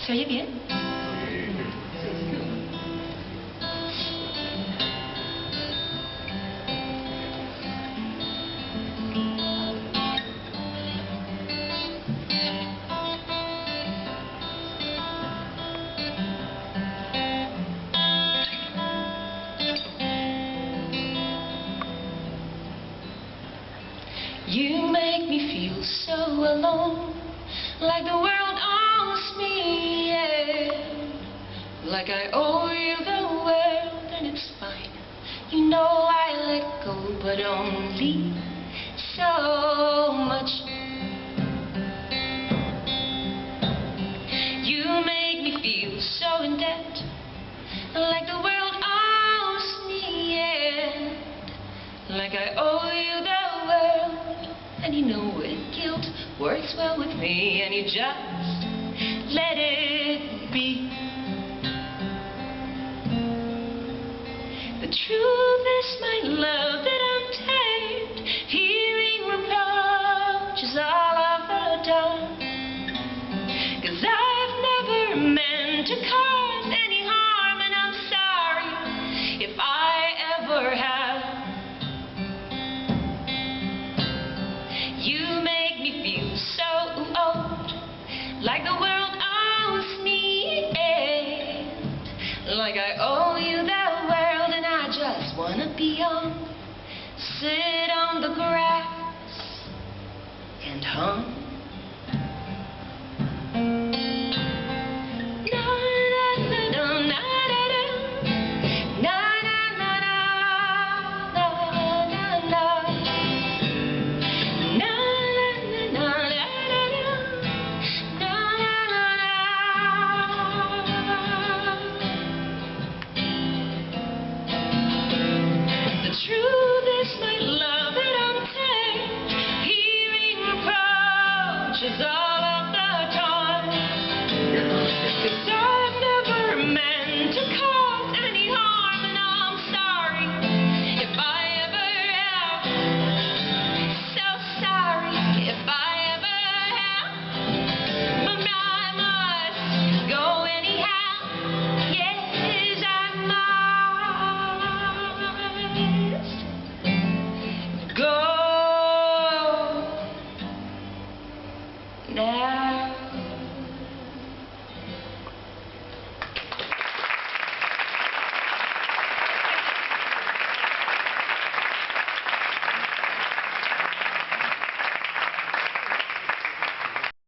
¿Se oye bien? You make me feel so alone, like the world owns me, yeah. Like I owe you the world, and it's fine. You know I let go, but only so much. You make me feel so in debt, like the world owns me, yeah. Like I owe you the world. And you know it, guilt works well with me, and you just let it be. The truth is, my love, that I'm tired hearing reproaches all of the time. 'Cause I've never meant to cause any harm, and I'm sorry if I ever have. You make me feel so old, like the world owes me, and like I owe you the world, and I just wanna be young, sit on the grass and hum